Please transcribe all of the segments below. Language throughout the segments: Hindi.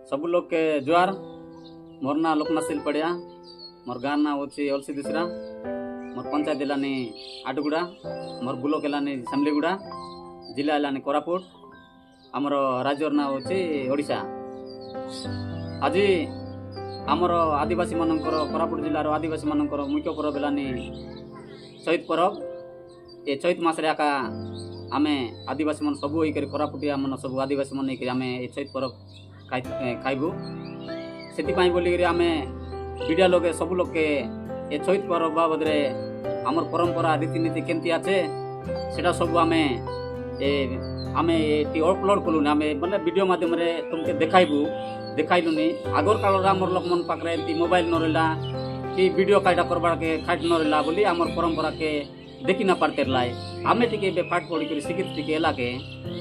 सब लोग के जुआर। मोर ना लोकनाथ सिल पड़िया। मोर गाँव ना होची अलसी दूसरा। मोर पंचायत दिलानी आटुगुड़ा। मोर ब्लॉक एलानी सेमलीगुड़ा। जिला एलानी कोरापुट। आमर राज्यर ना होची ओडिशा। आज आमर आदिवासी मानकर कोरापुट जिलार आदिवासी मानकर मुख्य पर्व एलानी चैत पर्व। ये चैत मास रे आका आमे आदिवासी मन सब होकर कोरापुटिया मन सब आदिवासी मन होकर आमे ये चैत पर्व खाइबू। से बोलिक आमे मीडिया लोग सब लोग के ये चैत पर्व बाबद आमर परंपरा रीतिनीति केमती आछे सेटा सब आमे अपलोड कलु आमे मतलब वीडियो माध्यम रे तुमके देखाइलुनी। आगर काल आमर लोक मन पाखरे एमती मोबाइल न रहा कि वीडियो काटा करबा के खाट न रहा बोली आमर परंपरा के देखी ना पारते लाई। आमे टिके पाठ पढ़ी कर शिक्षित टिके एलाके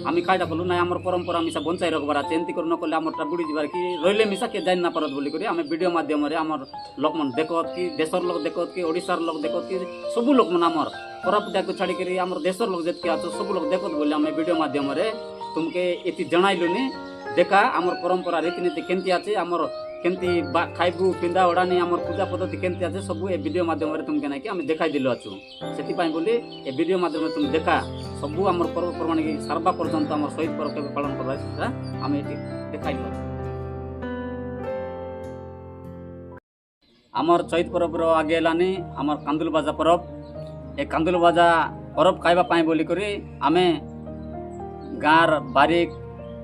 आमी काटा कलु ना आमर परंपरा मिसा बंचाई रखबार आछे। एमती कर नकले आमरटा बुड़ी जीवार कि रहिले मिसा के जाइन ना पारत बोली करी आमे वीडियो माध्यम रे आमर लोक मन देखत कि देशर लोक देखत कि ओडिसार लोक देखत कि सब लोक मन आमर कोरापुटिया को छाड़ी करी आमर देशर लोक जेतके आछो सब लोक देखत बोली आमे वीडियो माध्यम रे तुमके एति जणाइलुनी। देखा आमर परंपरा रीतिनीति केमती आछे आमर केमती खाइबू पिंदा ओढ़ानी आमर पूजा पद्धति केमती आछे सब ए वीडियो माध्यम रे तुमके नाकि आमे देखाई दिलो आछु। सेति पाई बोली ए वीडियो माध्यम रे तुम देखा सब आमर पर्व पर्वाणी की सारबा पर्यंत आमर शहीद पर्व के पालन करबा सेटा आमे एति देखाइलो। आमर चैत पर्व रो आगे लानी आमर कांदुल बाजा पर्व। ए कांदुल बाजा पर्व खाइबा पाई बोली करी आमे गार बारिक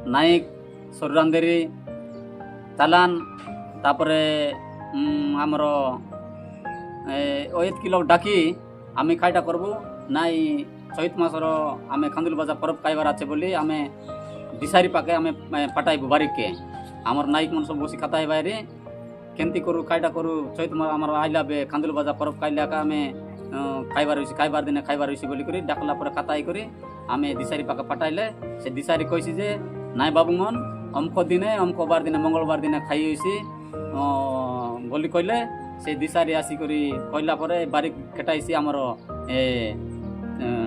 नाइक सोरांदेरी तालान तापरे आमर एत किलो डाकी आमे खाइटा करबू नाई चैत मासर आमे कांदुल बाजा पर्व खाइबार आछे बोली आमे दिसारी पाके आमे पटाइबू बारिक के आमर नाइक मन सब बसी खाताई बायरे केमती करू खाइटा करू चैत मास आमर आइला बे कांदुल बाजा पर्व खाइला का आमे खाइबार दिने खाइबार होइसी बोली करी डाकला पर खाताई करी आमे दिसारी पाके पटाइले से दिसारी कइसी जे नाई बाबू मन अमको दिने अमको बार दिने मंगलबार दिने खाई होइसी बोली कहले से दिसारी आसी करी कहला परे बारिक केटाइसी आमर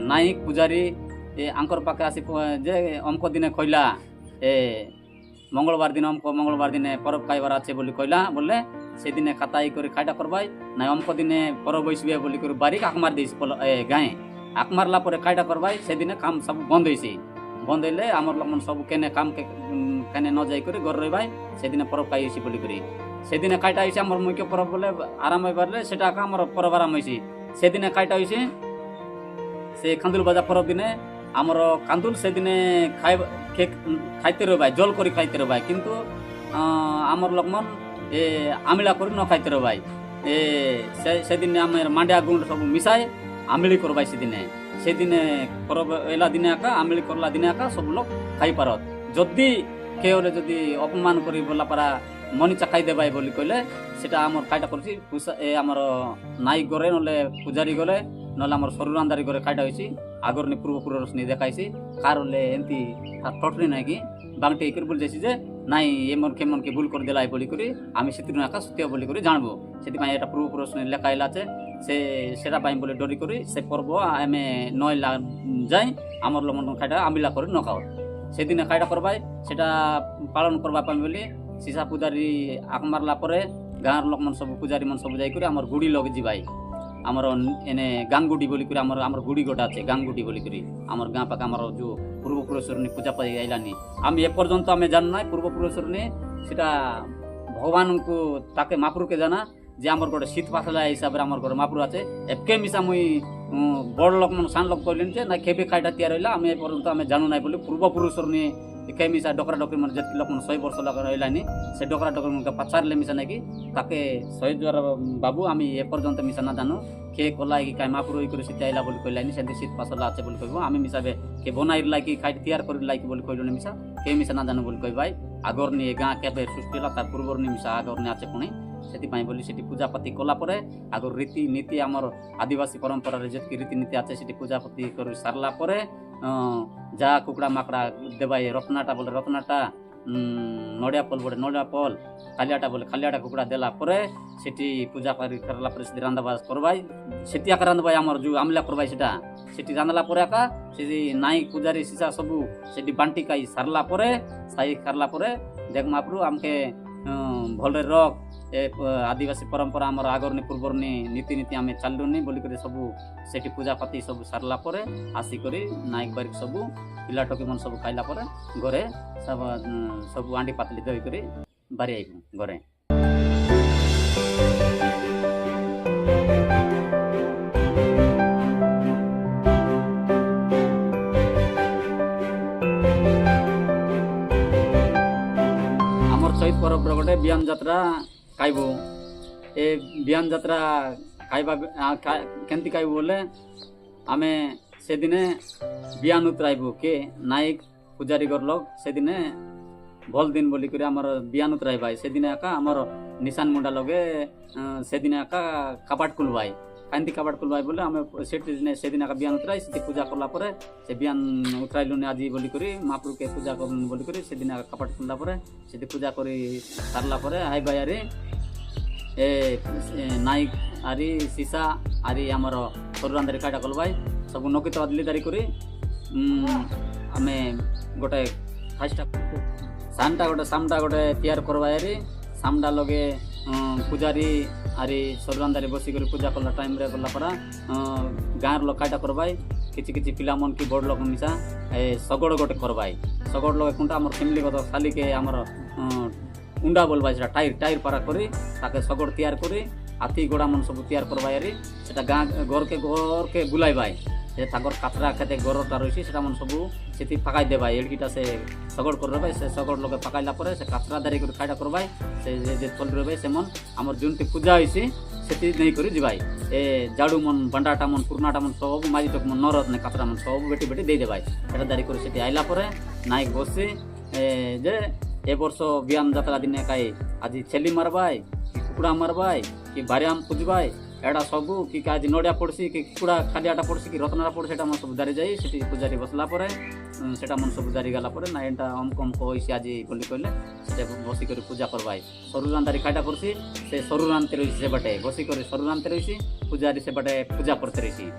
नाइक पुजारी ए आंकर पाके आसी जे अमको दिने कहला ए मंगलबार दिन अमको मंगलबार दिने पर्व खाइबार आछे बोली कहला बोले से दिने खाताई करी खाइटा करबाई ना अमको दिने पर्व बइसबे बोली करी बारिक आक मार देइसी गाय आक मारला परे खाइटा करबाई से दिने काम सब बंद होइसी। बंद हईले आमर लोक मन सब केने काम के केने न जाई करी घर रहिबाई से दिने पर्व खाइसी बोली करी से दिने खाइटा होइसी आमर मुख्य पर्व बोले आराम होइबारले सेटा का आमर पर्व आराम होइसी। से दिने खाइटा होइसी से कांदुल बाजा पर्व दिने आमर कांदुल से दिने खाइते रहबाई जल करी खाइते रहबाई किंतु आमर लोक मन ए आमिला करी न खाइते रहबाई ए से दिने आमर मांडिया गुंड सब मिसाई आमिली करबाई से दिने पर्व एला दिने आका आमिली करला दिने आका सब लोग खाई पारत जदि केवले जदि अपमान करी बोला पारा मनी चाखाई देबाई बोली कहले सेटा आमर खाइटा करछि ए आमर नाई गरे नले पुजारी गले नले आमर सरुरांदारी गरे खाइटा होइछि आगर नि पूर्व पुरुषनी देखाइछि कारले एंती टटरी नाइ कि बांगटे कर बोल जाइछि जे नाइ एमन केमन के भूल कर देलाई बोली करी आमी सेतिर आका सत्य बोली करी जानबो सेति पाई एटा पूर्व पुरुषनी लेखाइला छे से सेटा पाई बोले डरी करी से पर्व आमे नय ला जाय आमर लोमन खाइटा आमिला करी न खाओ से दिन खाइटा करबाई सेटा पालन करबा पाई बोली सीसा पुजारी आक मारला परे गाँर लोक मन सब पुजारी मन सब जाई करी आमर गुडी लग जिबाई आमर एने गांगुडी बोली करी आमर गुडी गोटा छे गांगुडी बोली करी आमर गाँ पाक आमर जो पूर्व पुरुषरनी पूजा पाई आइलानी आमी ए पर्यंत आमे जान नाइ पूर्व पुरुषरनी सेटा भगवान को ताके मापुर के जाना जे आमर गोटे शीत पासला हिसाब रे आमर गोटे मापुर आछे एके मिसा मुई बड़ लोक मन सान लोक कहलेन जे ना खेबे खाइटा तैयार हइला आमे ए पर्यंत आमे जानु नाइ बोली पूर्व पुरुषरनी एके मिसा डकरा डकरी मन जेत लोक मन 100 वर्ष लग रहिलानी से डकरा डकरी मन के पचारले मिसा नाकि ताके शहीद द्वारा बाबू आमी ए पर्यंत मिसा ना जानु के कोला कि काय मापुर होई करी सिते आइला बोली कहलानी सेंति शीत पासला आछे बोली कहबो आमी मिसाबे के बनाइर लाइकी खाइ तैयार करि लाइकी बोली कहलोनी मिसा के मिसा ना जानु बोली कहबाई आगरनी ए गाँ केबे सृष्टिला तार पूर्वरनी मिसा आगरनी आछे पुणी सेति पाई बोली सेति पूजापाती कला परे आगर रीति नीति आमर आदिवासी परंपरा रे जेतकी रीति नीति आछे सेति पूजापाती करि सारला परे जा कुकड़ा माकड़ा देबाई रत्नाटा बोले रत्नाटा नड़िया पल बोले नड़िया पल खालियाटा बोले खालियाटा कुकड़ा देला परे सेठी पूजा करला परे सेठी रांदाबाज करबाई सेठी आका रांदबाई आमर जो आमला करबाई सेटा सेठी रांदला परे आका सेठी नाई पुजारी सीसा सबु सेठी बांटी काई सारला परे साई करला परे देख महाप्रभु आमके भलरे रख ए आदिवासी परंपरा आमर आगरनी पूर्वरनी नीति नीति आम चलुनी बोलिक सब से पूजा पाती सब सारला आसिक नायक बारिक सब पिला टोकी मन सब खाइला घरे सब आंडी पातली दहीकर बारी आइबू घरे। चैत परब गोटे बिहान जात्रा खाइबू ए बिहान जात्रा खाइबा केमती खाइबू बोले आमे से दिने बिहान उतराइबू के नायक पूजारी घर लोग से दिने भल दिन बोली कर आमर बिहान उतराइबाई से दिने आका आमर निशान मुंडा लगे से दिने आका कपाट खुलवाई कांति कपाट खुलवाई बोले आम से दिन आका बिहान उतराई से पूजा करला परे से बिहान उतराइलुनी आज बोली करी महाप्रभु के पूजा करलुनी बोली करी से दिन आका कपाट खुलला परे से पूजा करी सारला परे हाई बाई आरी ए नायक आरी सीसा आरी आमर सरुरांदारी काटा कलवाई सब नकित बदली दारी करी आमे गोटे फास्टा सामटा गोटे सामटा गोटे तैयार करवाई आरी सामटा लगे पूजारी आरी सरुरांदारी बसिक पूजा कला टाइम रे गला परा गाँव लोक काटा करवाई किछि किछि पिला मन की बड़ लोक मिसा सगड़ गोटे करवाई सगड़ लगे कुंटा आमर फैमिली गत खाली के आमर उंडा बोलवाई से टायर टायर पारा करी ताके सगड़ तैयार करी हाथी घोड़ा मन सब तैयार करवाई आरी सेटा गाँ घर के बुलाइबाई से कातरा खेते गरटा रही से मन सब से पकाई देवाई एड़कीटा से सगड़ कर रही से सगड़ लगे पकाइला से कातरा दारी कर खाइटा करवाई से चल रही से मन आमर जोनटी पूजा होइसी से नहीं कर जीवाई ए जाड़ू मन बंडाटा मन पुरनाटा मन सब माजी टक मन नरद ने कातरा मन सब बेटी बेटी दे देवाई सेटा दारी कर से आइला नायक बसी जे ए वर्ष बिहान जात्रा दिन कई आज छेली मारबाई कि कुकुड़ा मारबाई कि भारियाम पूजबाई एडा सबू कि आज नड़िया पड़सी कि कुकुड़ा खालियाटा पड़सी कि रत्नाटा पड़सी एटा मन सब दारी जाई सेठी पूजारी बसला सेटा मन सब दारी गला ना एटा अमक अमक होइसी आज बोली कहले से बसिक पूजा करवाई सरुरांदारी खाइटा करसी से सरुरांते रही से बाटे बसिक सरुरांते रही पूजारी से बाटे पूजा करते रही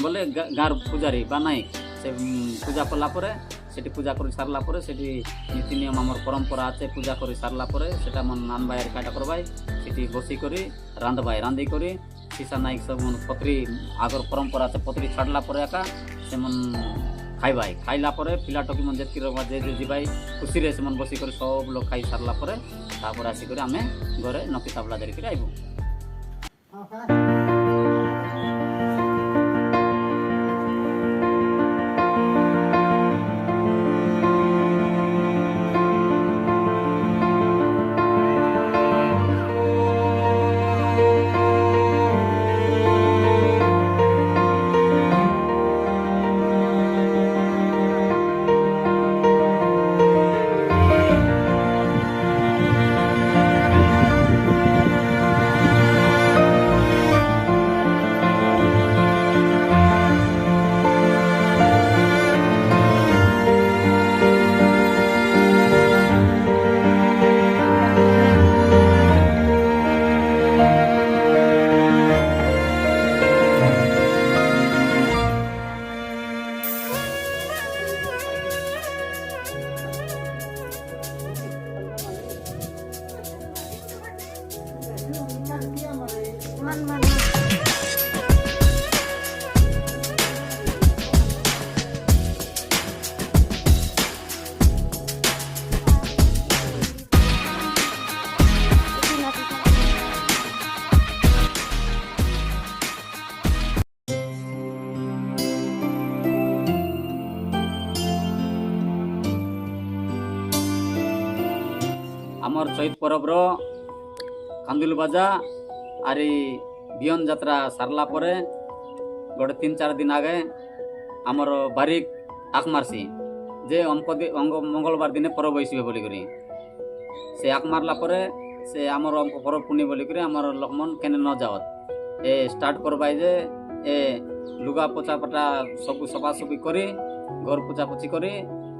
बोले गाँव पूजारी बा नायक से पूजा कला सेठी पूजा कर सारला से नीति नियम आमर परंपरा आछे पूजा कर सारला सेटा मन आनबाई काटा करवाई सेठी बसिक रांधबाई रांधि करी सीसा नायक सब मन पत्री आगर परंपरा आछे पत्री छाड़ला एका से मन खाइबाई खाइला पिला टोकी मन जेतकी रखबा जे जीवाई खुशी रे से मन बसिक सब लोग खाई सारला तापर आसिक आमे घरे नकी ताबला धरिक आइबू। आमर चैत परब कांदुल बाजा आरी बिहन जात्रा सारला गोटे 3-4 दिन आगे आमर बारिक आक मारसी जे मंगलवार दिन परब बैसबे बोलिक से आक मारला से आमर परब पुनी बोलिक आमर लोकमन केने न जावत ए स्टार्ट करबाई जे ए लुगा पोछा पटा सब सफासफी करी घर पोछा पोछी करी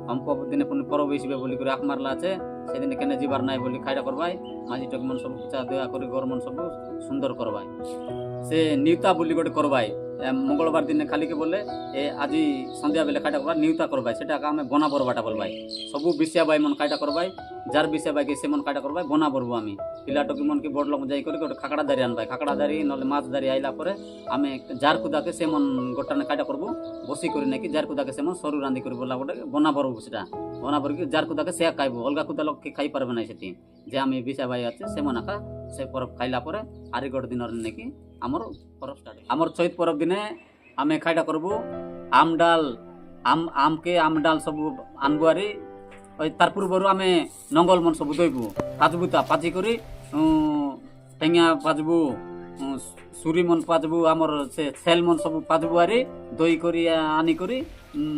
हमको दिन पुनी परब बैसबे बोलिक आक मारला से दिन केने जीवार नाई बोली खाइटा करवाई माजी टक मन सब पूजा देवा करी घर मन सब सुंदर करवाई से न्यूता बोली गोटे करवाई মঙ্গলবার দিনে খালিকে বলে আজি সন্ধ্যা বেলে খাইটা করবা নিউতা করবাই সেটা আমি বনা বরবাটা বলবাই সবু বিশিয়া বাই মন খাইটা করবাই যার বিশিয়া বাইকে সে মন খাইটা করবাই বনা বরবো আমি পিলাটকি মন কি বড় লোক যাই করে গোটে খাকড়া দাঁড়ি আনবাই খাকড়া দাঁড়ি নলে মাছ দাঁড়ি আইলা পরে আমি যার কুদাকে সে মন গোটানে খাইটা করবো বসি করে নাকি যার কুদাকে সে মন সরু রান্ধি করে বললা গোটে বনা বরবো সেটা বনা বরকি যার কুদাকে সে খাইবো অলগা কুদা লোক খাই পারবে না সেটি যে আমি বিশিয়া বাই আছে সে মন আঁকা সে পরব খাইলা পরে আরি গোটে দিন নাকি আমার পরব স্টার্ট আমার চৈত পরব দিনে আমি খাইটা করবো আমডাল আমকে আমডাল সবু আনবো আরি ওই তার পূর্বরু আমি নঙ্গল মন সবু দইবু পাঁচবু তা পাঁচি করি টেঙা পাঁচবু সুরি মন পাঁচবু আমার সে সেল মন সবু পাঁচবু আরি দই করি আনি করি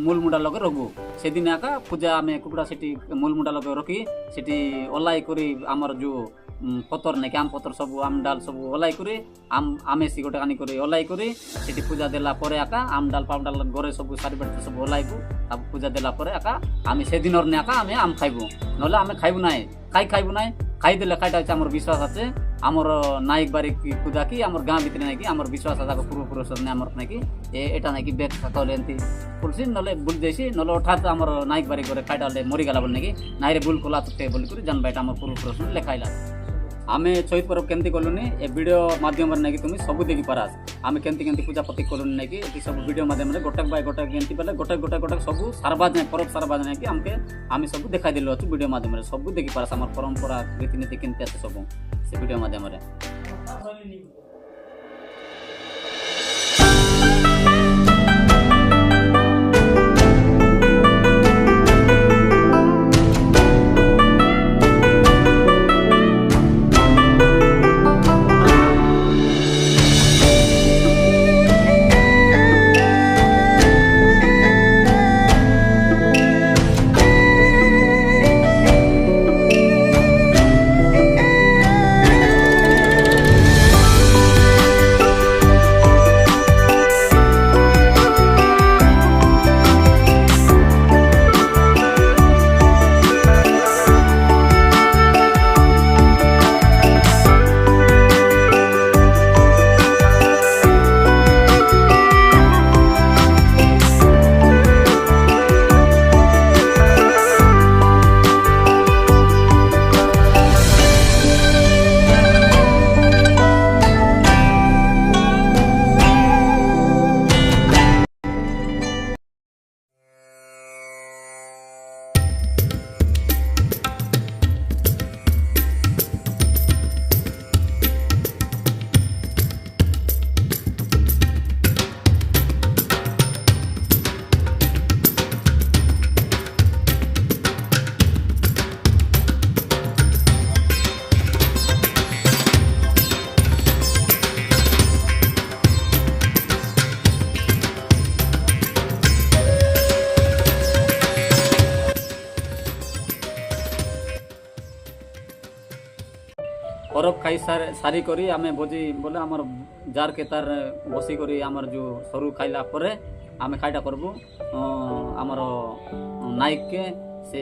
মূলমুডা লগে রখবু সেদিন একা পূজা আমি কুকুড়া সেটি মূলমুডা লগে রখি সেটি ওলাই করি আমার যে পতর নাকি আম পতর সবু আম ডাল সবু ওলাই করি আমেসি গোটে আনি করি ওলাই করি সেটি পূজা দেলা পরে একা আম ডাল পাম ডাল ঘরে সবু সারি বাড়িতে সবু ওলাইবু তারপর পূজা দেলা পরে একা আমি সেদিনর নে একা আমি আম খাইবু নহলে আমি খাইবু নাই খাইবু নাই খাই দিলে খাইটা হচ্ছে আমার বিশ্বাস আছে আমার নায়ক বাড়ি পূজা কি আমার গাঁ ভিতরে নাকি আমার বিশ্বাস আছে পূর্বপুরুষ আমার নাকি এটা নাকি বেগ থাকলে এমতি ফুলছি নহলে ভুল যাইছি নহলে হঠাৎ আমার নায়ক বাড়ি করে খাইটা হলে মরি গেলা বলে নাকি নাইরে ভুল কলা তো বলি করে জানবা এটা আমার পূর্বপুরুষ লেখাইলা আমি চৈত পরব কেমতি কলুনি এ ভিডিও মাধ্যমে নাকি তুমি সবু দেখি পারাস আমি কেমতি কেমতি পূজা পতি কলুনি নাকি এটি সব ভিডিও মাধ্যমে গোটাক বাই গোটাক কেমতি পেলে গোটাক সবু সারবাজ নাই পরব সারবাজ নাকি আমাকে আমি সবু দেখাই দিল অছু ভিডিও মাধ্যমে সবু দেখি পারাস আমার পরম্পরা রীতিনীতি কেমতি আছে সবু সে ভিডিও মাধ্যমে পরব খাই সারি করি আমি ভোজি বলে আমার যারকে তার বসি করি আমার যে সরু খাইলা পরে আমি খাইটা করবো আমার নায়ককে সে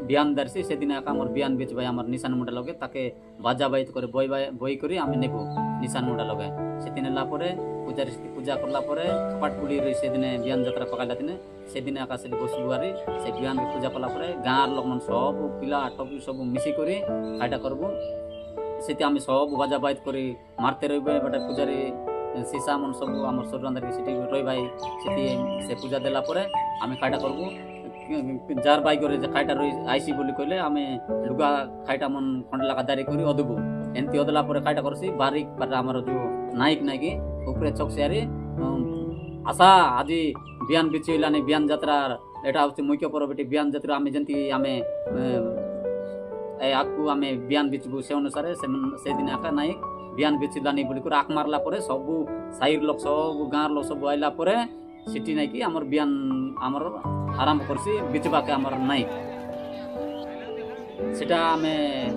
বিয়ান দারছি সেদিন একা আমার বিয়ান বেচবাই আমার নিশান মুন্ডা লগে তাকে বাজা বাইত করে বই করি আমি নেব নিশান মুন্ডা লগে সেদিন এলা পরে পূজা করলা পরে খাপাট পুলি সেদিনে বিয়ান যাত্রা পকাইলা দিনে সেদিনে একা সেটি বসবু আরি সে বিয়ান পূজা কলা পরে গাঁর লোক সব পিলা টপি সব মিশি করি খাইটা করবো সেটি আমি সব বাজা বাইত করি মারতে রইবে বেটা পূজারি সীসা মন সবু আমার সরুরান্দারি সেটি রইবাই সেটি সে পূজা দেলা পরে আমি খাইটা করবো যার বাই করে যে খাইটা রই আইসি বলি কইলে আমি লুগা খাইটা মন খন্ডে লাগা দাঁড়ি করি অদবু এমতি অদলা পরে খাইটা করছি বারিক আমার যে নায়ক নাকি উপরে চকসি আরি আশা আজি বিয়ান বিচি হইলানি বিয়ান যাত্রার এটা হচ্ছে মুখ্য পরব এটি বিয়ান যাত্রা আমি যেমতি আমি আকু আমি বিয়ান বিচবু সে অনুসারে সেদিন একা নায়ক বিয়ান বিচিলানি বলি করে আখ মারলা পরে সবু সাইর লোক সব গাঁর লোক সব আইলা পরে সেটি নাকি আমার বিয়ান আমার আরম্ভ করছি বিচবাকে আমার নায়ক সেটা আমি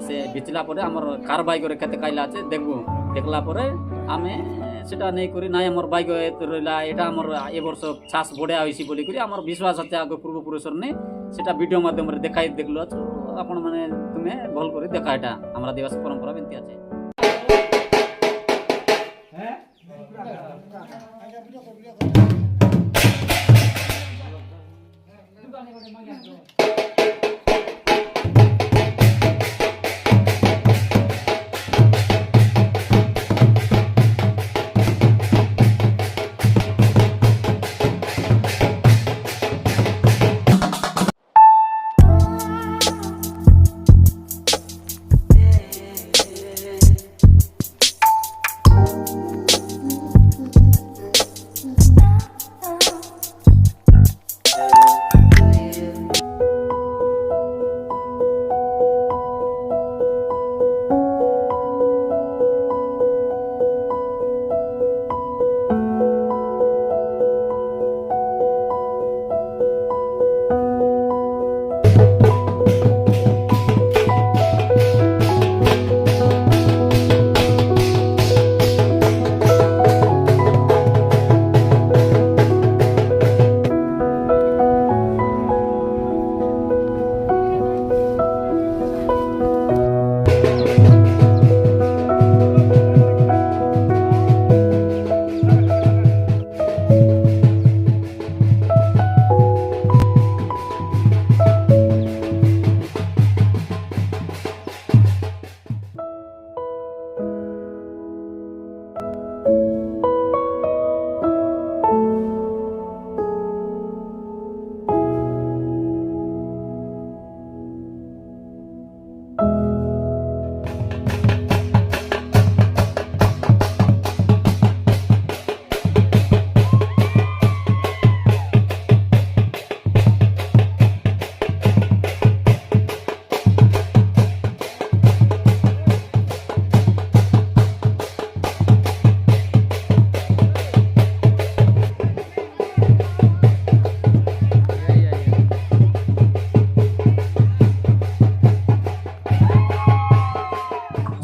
সে বিচলা পরে আমার কার বাইক করে খেতে খাইলা আছে দেখবো দেখলা পরে আমি সেটা নেই করি নাই আমার বাইক রইলা এটা আমার এবর্ষ চাষ বড়িয়া হয়েছি বলি করি আমার বিশ্বাস আছে আগে পূর্বপুরুষের নেই সেটা ভিডিও মাধ্যমে দেখাই দেখলো আপন মানে তুমি ভল করে দেখা এটা আমরা দিবস পরম্পরা বেনতি আছে হ্যাঁ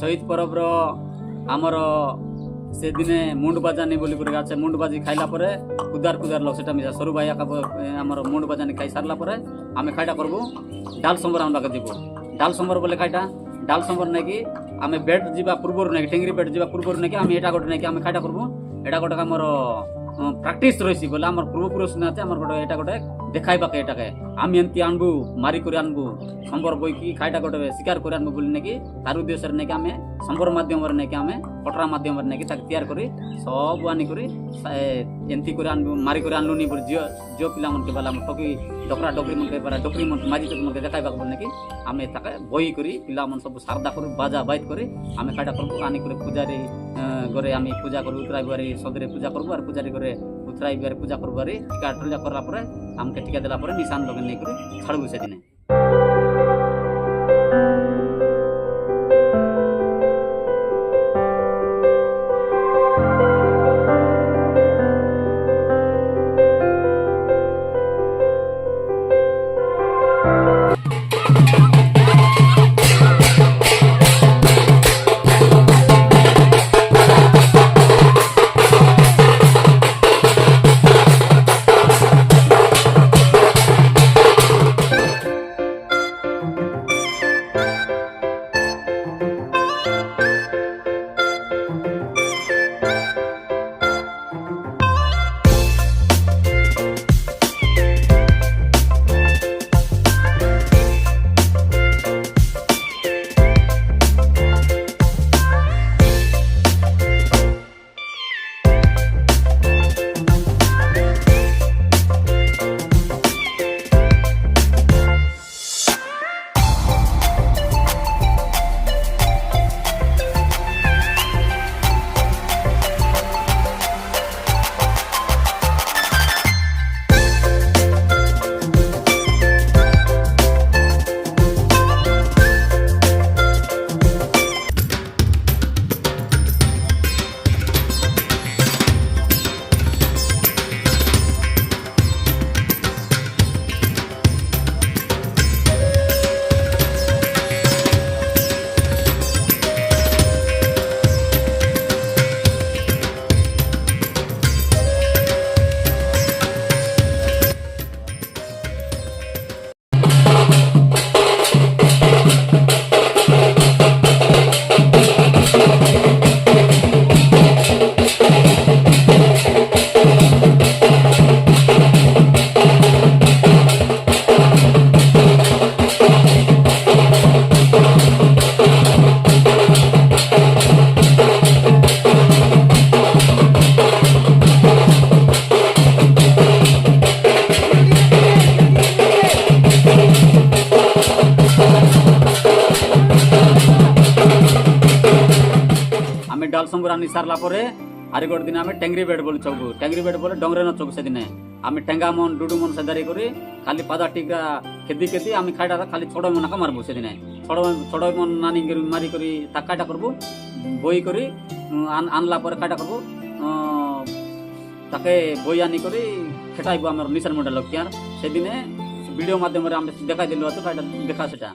चैत परब आमर से दिने मुंड बाजानी बोली कर आछे मुंड बाजी खाइला परे कुदार कुदार लोग सेटा मिसा सरू भाई आमर मुंड बाजानी खाई सारला परे आमे खाइटा करबू डाल संबर आम बाके जीवु डाल संबर बोले खाइटा डाल संबर नै कि आमे बेड जीवा पूर्वर नै टेंगरी बेड जीवा पूर्वर नै कि आमे एटा गोटे नै कि आमे खाइटा करबू एटा गोटे आमर प्राक्टिस रही बोले आम पूर्वपुरुष ना आम गोटे एटा गोटे देखाइबाके एटाके आम एमती आनबू मारी कर आनबू संबर बोईकी खाइटा गोटे शिकार कर आनबू बोली नहीं तार उद्देश्य नहीं कि आम संबर मध्यम नहीं कि आम कटरा मध्यम नहीं कि तैयार करी सब आनिक एमती कर आनबू मारी कर आनलुनी जो जो पिला मन के बाला टकी डकरा डकरी मन के डकरी मन माजी टकी मन के देखाइबाके बोली नहीं कि आम ताके बही करी पिला मन सब सारदा कर बाजा बाइत करी आम खाइटा करबू आनिक पूजारी घरे आम पूजा करू उतराई बारी सदरे पूजा करबू और पूजारी घरे उतराई बारी पूजा करबू बारी टीका टलिया करला परे आमके टीका देला परे निशान लगे नहीं करी छाड़बू से दिने डाल संबर आनी सारला परे आरे गोटे दिन आम टेंगरी बेड बोली चौकू टेंगरी बेड बोले डंगरे न चौक से दिन आम टेंगा मन डुडू मन से दारी करी खाली पादा टीका खेदी खेदी आम खाइटा खाली छड़ मन का मारबू से दिन छड़ मन नानी मारी करी काटा करबू बई करी आनला पर काटा करबू ताके बई आनी करी खेटाइबू आम निशान मंडल लक्ष्यार से दिन वीडियो माध्यम आम देखा दिलु देखा सेटा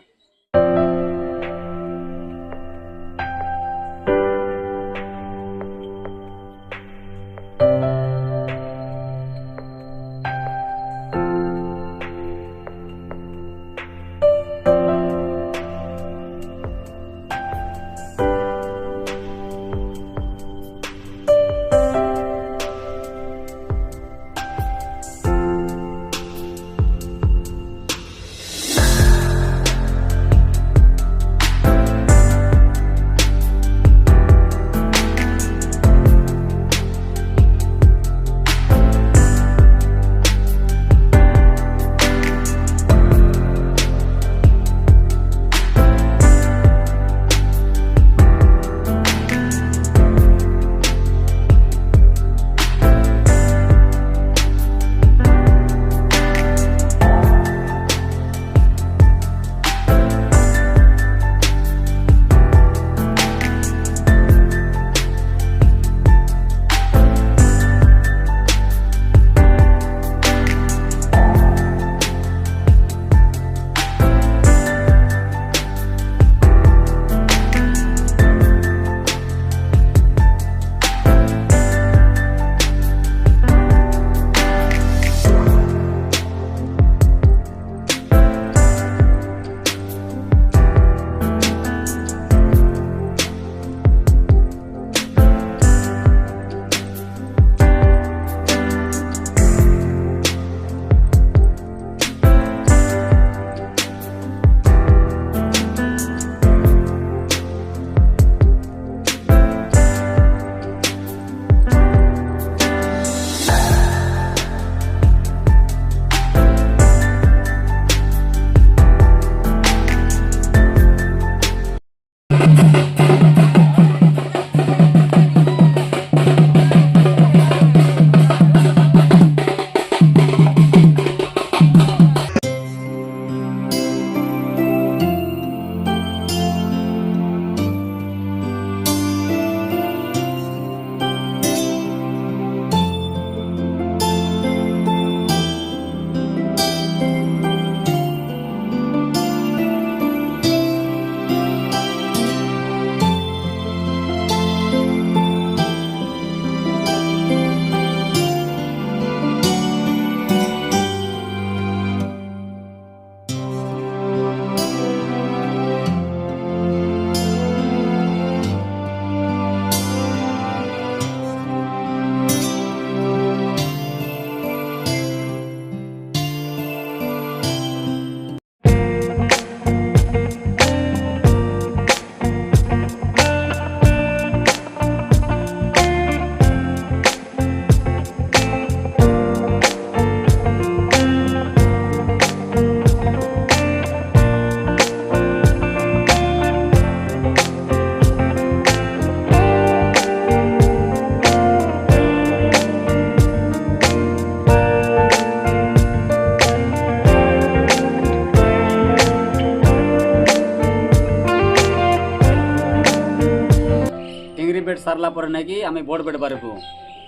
सारला पर नाকি আমি বড় বেড বারবো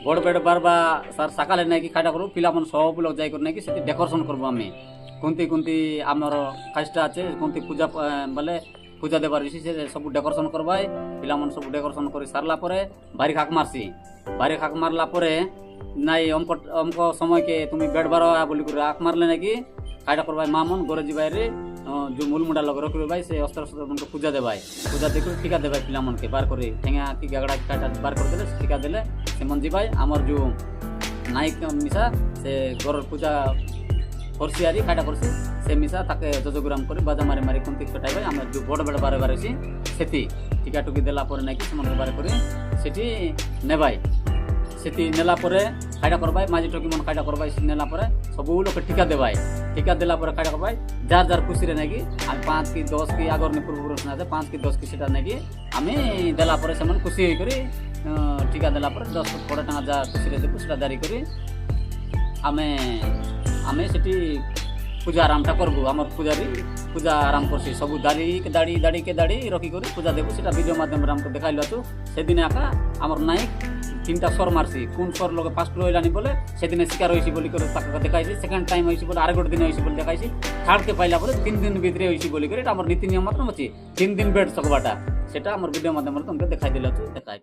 বড় বেড বারবা স্যার সকালে নাকি খাইটা করবো পিলামন সব লোক যাই করে নাকি সেটি ডেকোরেশন করবো আমি কোনটি কোনটি আমার কাজটা আছে কোনটি পূজা বলে পূজা দেবার ইসি সে সব ডেকোরেশন করবাই পিলামন সব ডেকোরেশন করে সারলা পরে বাড়ি খাক মারছি বাড়ি খাক মারলা পরে নাই অঙ্ক অঙ্ক সময়কে তুমি বেড বারো বলি করে আখ মারলে নাকি খাইটা করবাই মামন গরে যাবাই जो मूलमुंडा लग रखे भाई से अस्त्र शस्त्र मन पूजा देवाई पूजा देकर टीका देवाई पिला मन के बार करे ठेंगा की गगड़ा काटा बार कर देले टीका देले से मन जीवाई आमर जो नायक मिसा से घर पूजा करसी काटा करसी से मिसा ताके जोजोग्राम करे बाजा मारे मारे कोनती कटाई भाई आमर जो बड़ बड़ बारे बारे सी सेती टीका टुकी देला पर नाकी से मन बार करे सेठी नेबाई सेठी नेला परे खाइटा करबाई माजी टोकी मन खाइटा करबाई नेला परे सब लोग टीका देवाई टीका देला परे खाइटा करबाई जार जार खुशी रे नाकी आ 5 की 10 की आगर ने पूर्व पुरुष ना 5 की 10 की सेटा नाकी आमे देला परे से मन खुशी होई करी टीका देला परे 10 कोड़ा टका जा खुशी रे देबु सेटा दारी करी आमे आमे सेठी पूजा आरामटा करबु हमर पुजारी पूजा आराम करसी सब दाड़ी के दाड़ी रखी करी पूजा देबु सेटा वीडियो माध्यम रे हमको देखाइलो तो से दिन आका हमर नायक तीनटा स्वर मारसी कौन स्वर लोग फास्ट रहिलानी बोले से दिन शिकार होइसी बोली कर ताका देखाइसी सेकंड टाइम होइसी बोले आर गोट दिन होइसी बोली देखाइसी थर्ड के पाइला बोले 3 दिन भीतर होइसी बोली करे हमर नीति नियम मात्र मची 3 दिन बेड सकबाटा सेटा हमर वीडियो माध्यम रे तुमके देखाइ दिला तो देखाइ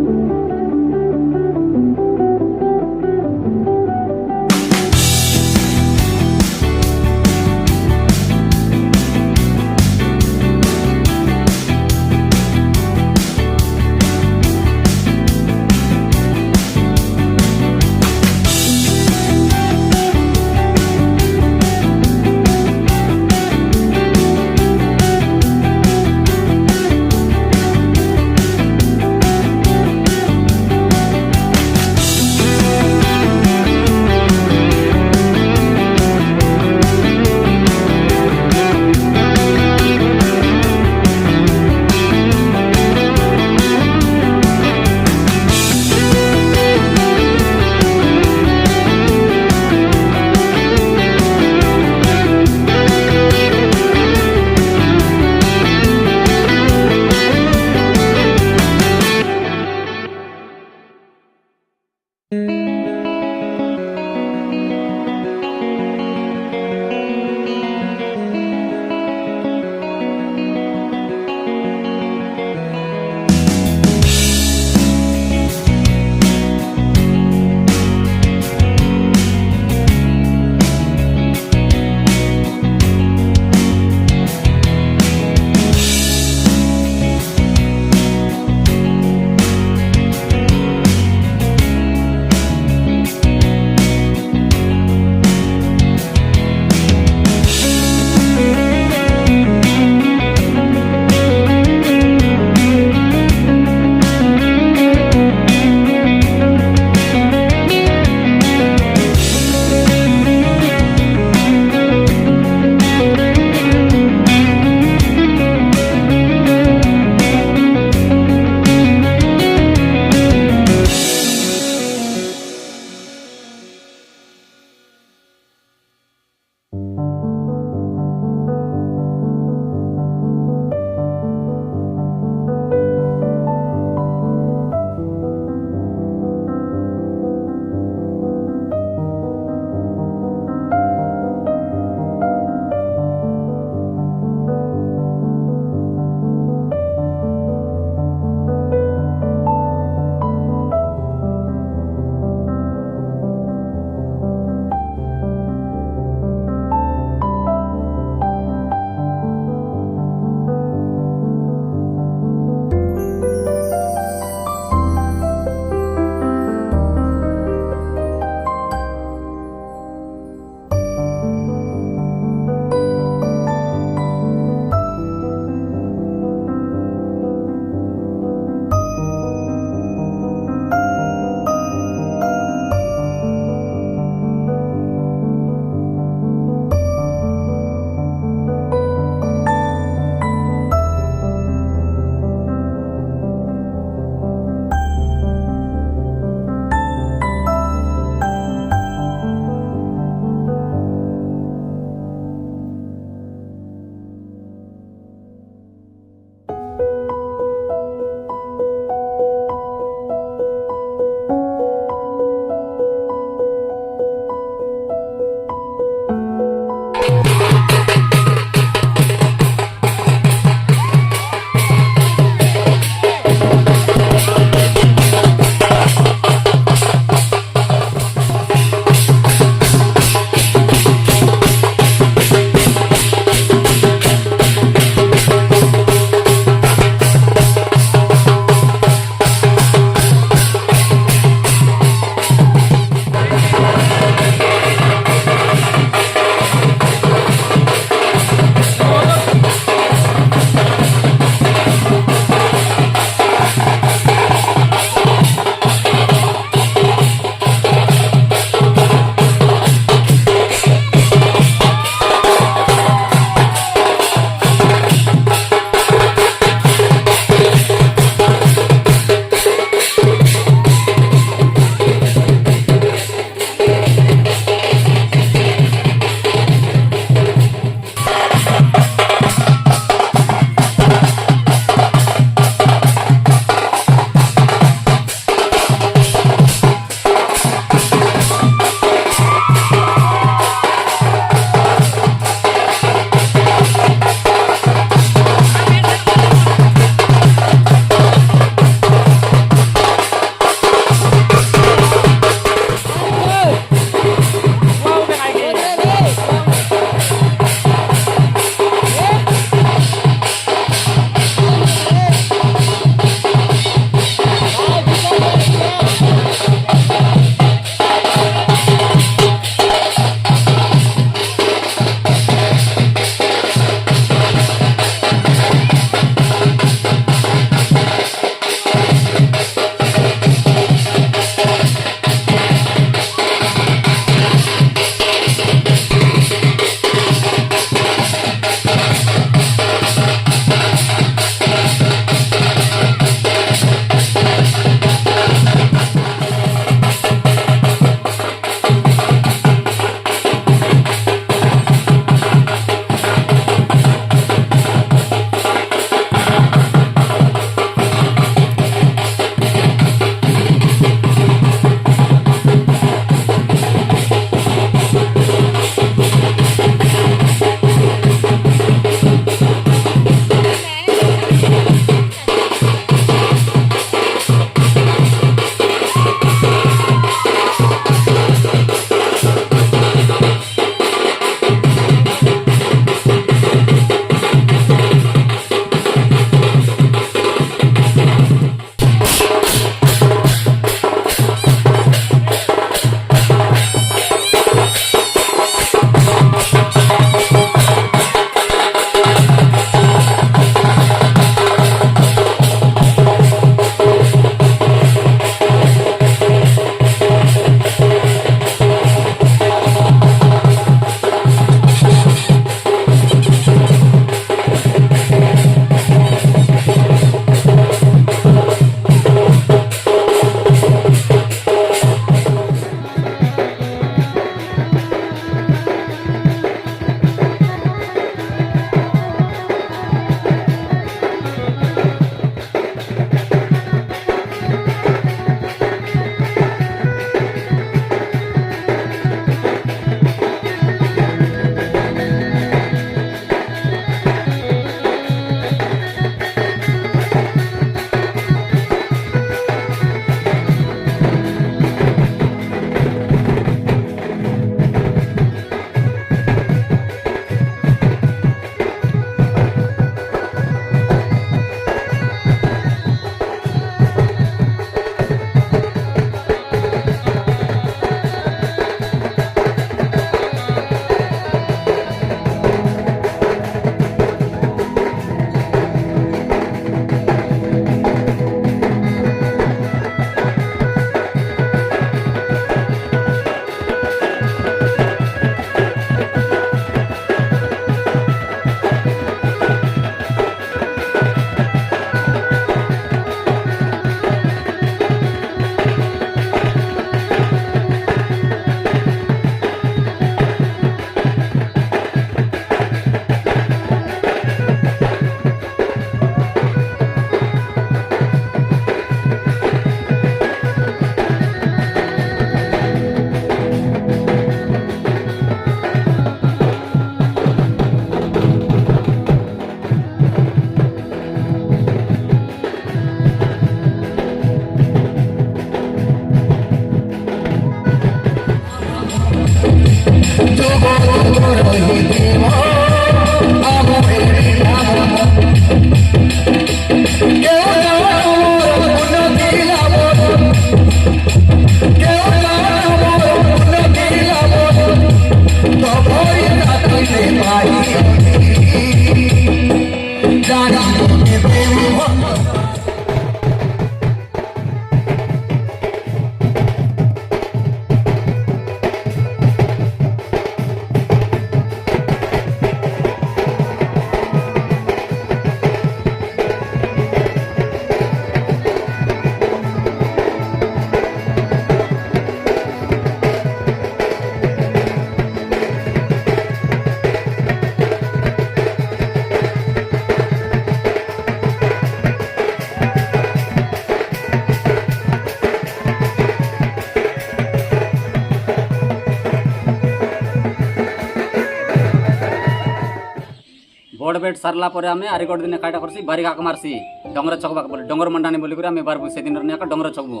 बड़ बेट सारला पर आम आर गोटे दिन खाईटा करसी बारी हाक मारसी डंगर छकबा बोले डंगर मंडानी बोलिक आम बारबू से दिन डंगर छकबू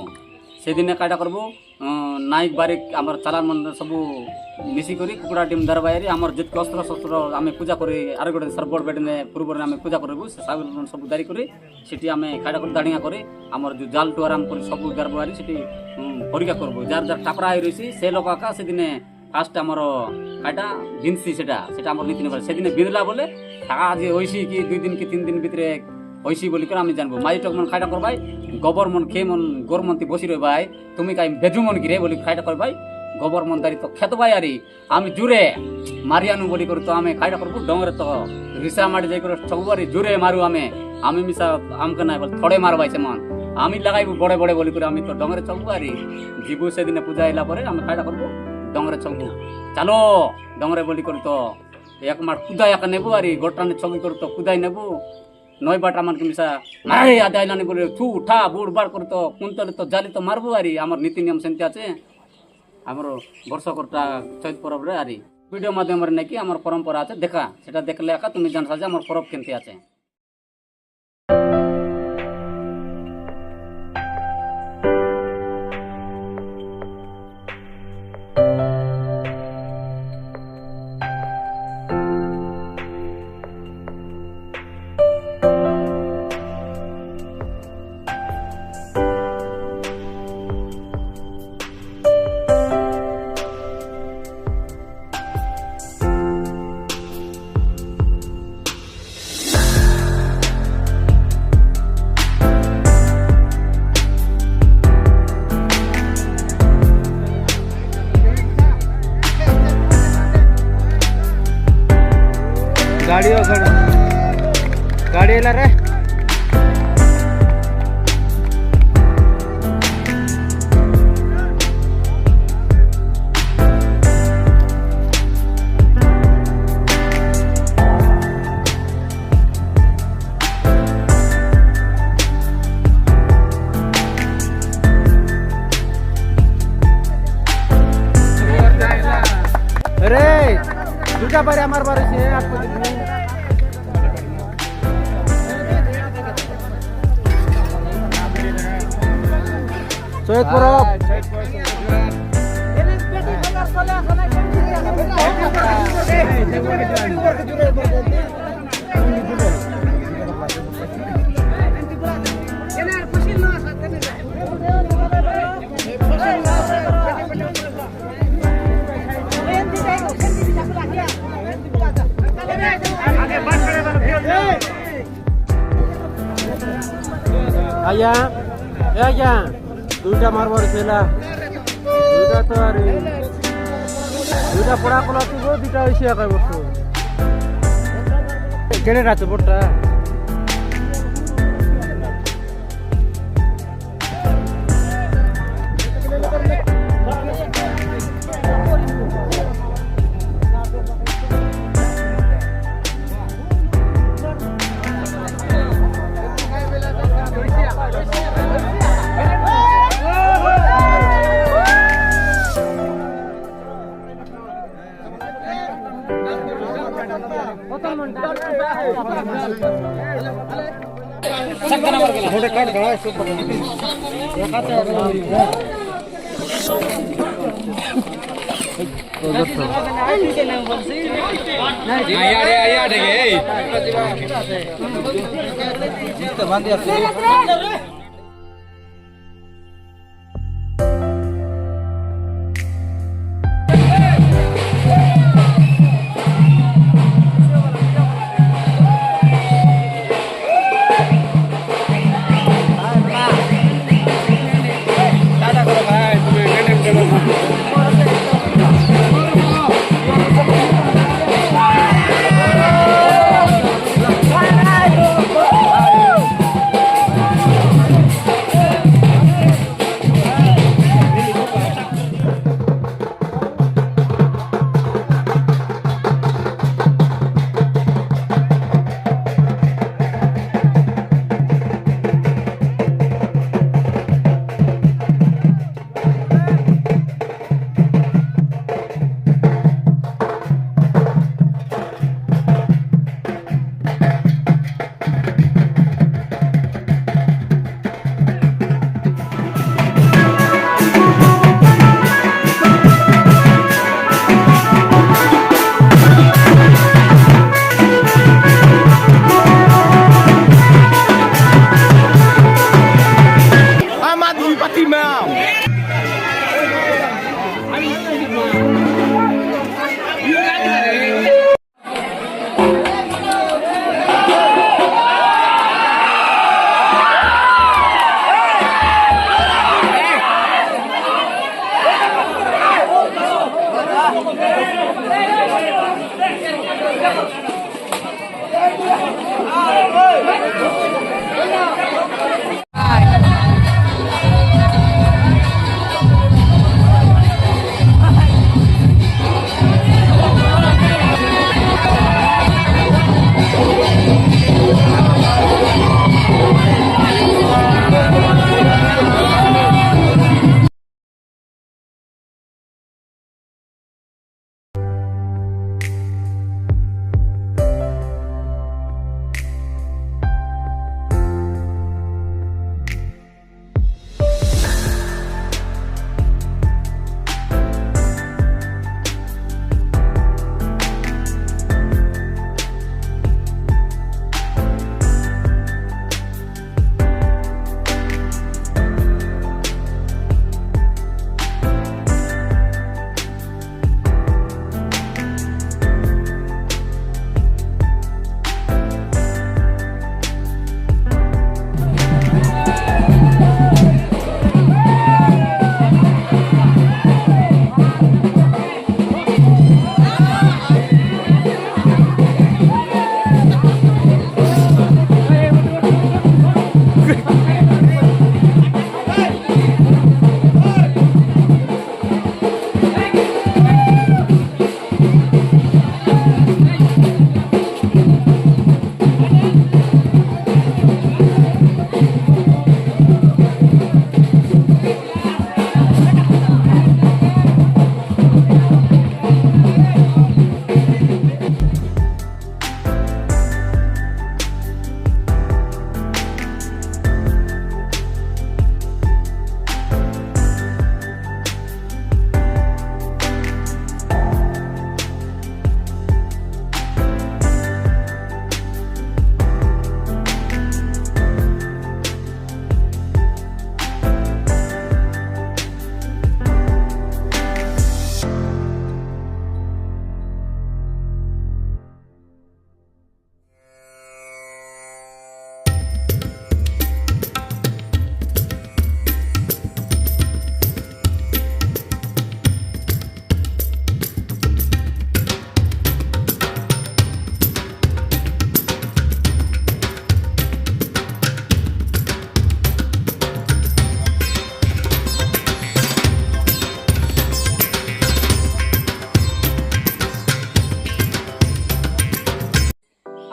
से दिन खाईटा करबू नाइक बारिक आम चालान मन सब मिसिक कुकुड़ा टीम दरबारी आम जितक अस्त्र शस्त्र आम पूजा कर आर गोटे सर बड़ बेट पूर्व आम पूजा करूँ से सब दारी कर आम खाईटा कर दाड़िया कर आम जो जाल टू आराम कर सब दरबारी से परीक्षा करबू जार जार टापरा रही से लोक आका से दिन फास्ट आमर खाईटा बिंदसी से नीति निभार से दिन बिंदला बोले आज होइसी कि 2 दिन कि 3 दिन भितर होइसी बोलिक आम जानबू माई टक मन खाईटा कर भाई गोबर मन खे मन गोर मन बसी रहे भाई तुम्हें कहीं बेजू मन गिरे बोली खाईटा कर भाई गोबर मन दारी तो खेत भाई आरी आम जुरे मारियानु बोली कर तो आम खाईटा करबू डंगर तो रिसा माटी जाकर चौबारी जुरे मारू आम मिसा आम के ना थोड़े मार भाई से मन आम लगाइबू बड़े बड़े बोली कर आम तो डंगर चौबारी जीवू से दिन पूजा आइला पर आम खाईटा करबू डंगर चौबू चलो डंगरे बोली कर तो एक मार कुदाया नेबू आरी गोटाने छवि कर तो कुदाई नेबू नई बाटा मन के मिसा मारे आदे आइलानी बोले थू उठा बुड़ बाड़ कर तो कुंतले तो जाली तो मारबू आरी आमर नीति नियम सेमती आछे आमर वर्षकरटा चैत परब रे आरी वीडियो माध्यम रे नेकी आमर परंपरा आछे देखा सेटा देखले आका तुम जानसा जे आमर परब केनते आछे गाड़ी ಎಲ್ಲ रे अरे दुटा बारे हमार बारे से आपको चैत परब आया आया दुईटा मारबार खेला दुईटा तो आरे दुईटा पड़ा कला थी दुईटा ऐसे आका बसो केने रात बट्टा थोड़े काट गया सुपर दिखाते हैं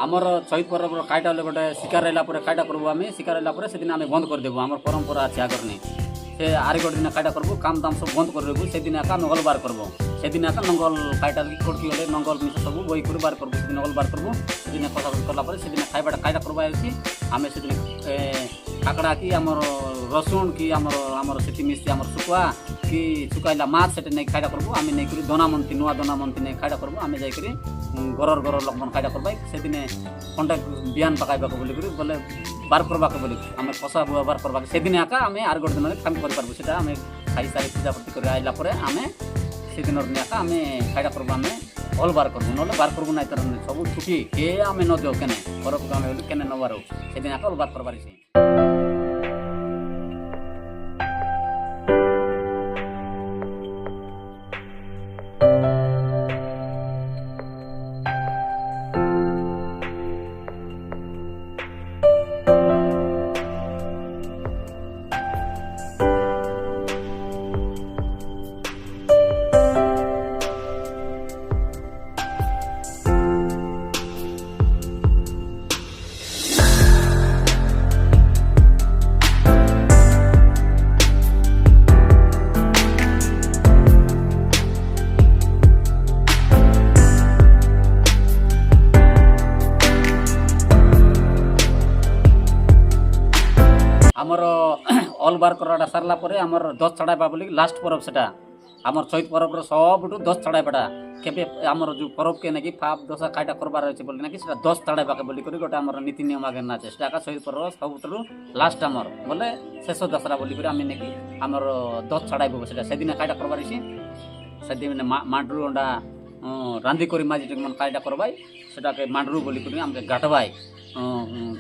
ଆମର ଶହୀଦ ପର୍ବର ଖାଇଟା ହେଲେ ଗୋଟେ ଶିକାର ରହିଲା ପରେ ଖାଇଟା করবো আমি শিকার ରହିଲା ପରେ সেদিন আমি বন্ধ କରିଦେବୁ ଆମର ପରମ୍ପରା ଅଛି ଆଗର ନେଇ ସେ ଆରି ଗୋଟେ ଦିନ ଖାଇଟା করবো কাম দাম সব বন্ধ করে দেবো সেদিন একা মঙ্গলবার করবো সেদিন একা নঙ্গল খাইটা কোটকি হলে নঙ্গল মিশ সব বই করে বার করবো সেদিন মঙ্গলবার করবো সেদিন কথা করলা ପରେ সেদিন খাইবাটা খাইটা করবা আছে আমি সেদিন କାକଡ଼ା କି ଆମର ରସୁଣ କି ଆମର ସେଠି ମିଶି ଆମର ଶୁଖୁଆ କି ଶୁଖାଇଲା ମାଛ ସେଠି ନେଇ ଖାଇଟା କରବୁ ଆମେ ନେଇକରି ଦନାମନ୍ତି ନୂଆ ଦନାମନ୍ତି ନେଇ ଖାଇଟା କରବୁ ଆମେ ଯାଇକରି ଘରର ଲୋକମାନେ ଖାଇଟା କରବା ସେଦିନେ କଣ୍ଟାକ୍ଟ ବିହାନ ପକାଇବାକୁ ବୋଲିକରି ବୋଲେ ବାର କରବାକୁ ବୋଲି ଆମେ ପଶା ବୁଆ ବାର କରବାକୁ ସେଦିନ ଆକା ଆମେ ଆର ଗୋଟେ ଦିନରେ କାମ କରିପାରିବୁ ସେଟା ଆମେ ଖାଇସାରି ପୂଜାପତି କରି ଆଇଲା ପରେ ଆମେ ସେଦିନର ଆକା ଆମେ ଖାଇଟା କରବୁ ଆମେ ଅଲ୍ ବାର କରବୁ ନହେଲେ ବାର କରବୁ ନାଇଁ ତାର ସବୁ ଛୁଟି ଏ ଆମେ ନ ଯାଉ କେନେ ପରକୁ ଆମେ କେନେ ନବାର ସେଦିନ ଆକା ଅଲ୍ ବାର କରବାର ଅଛି। आमर अल बार कराटा सारला परे आमर 10 चढ़ाइबा बोली लास्ट पर्व सेटा आमर चैत पर्व सबुठू 10 चढ़ाइबाटा केबे आमर जो पर्व के नाकि फाप दशा खाइटा करबार अछि बोली नाकि सेटा 10 चढ़ाइबा के बोली करी गोटा आमर नीति नियम आगे ना चेष्टा का चैत पर्व सबुठू लास्ट आमर बोले शेष दशरा बोली करी आमे नाकि आमर 10 चढ़ाइबो सेटा सेदिन खाइटा करबार अछि सेदिन मांडरू अंडा रांदी करी माजी मन खाइटा करबाई सेटा के मांडरू बोली करी हमके गाटबाई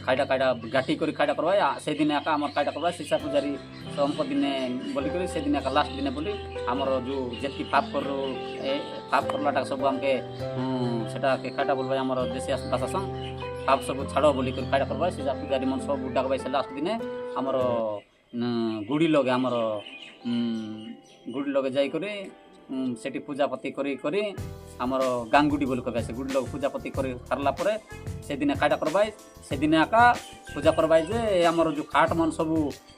खाइटा खाइटा गाठी करी खाइटा करबाई से दिन आका आमर खाइटा करबाई सीसा पूजारी सोमको दिने बोली करी से दिन आका लास्ट दिने बोली आमर जो जेति पाप करलाटा सब हमके सेटा के खाइटा बोलबाई आमर देसी भाषा संग पाप सब छाड़ो बोली करी खाइटा करबाई सीसा पूजारी मन सब डाकबाई से लास्ट दिने आमर गुड़ी लगे आमर गुड़ी लगे जाई करी सेठी पूजापति करी आमर गांगुडी बोली कहबे से गुडी लोग पूजापति करी सारला परे से दिन खाइटा करबाई से दिन आका पूजा करबाई जे आमर जो खाट मन सब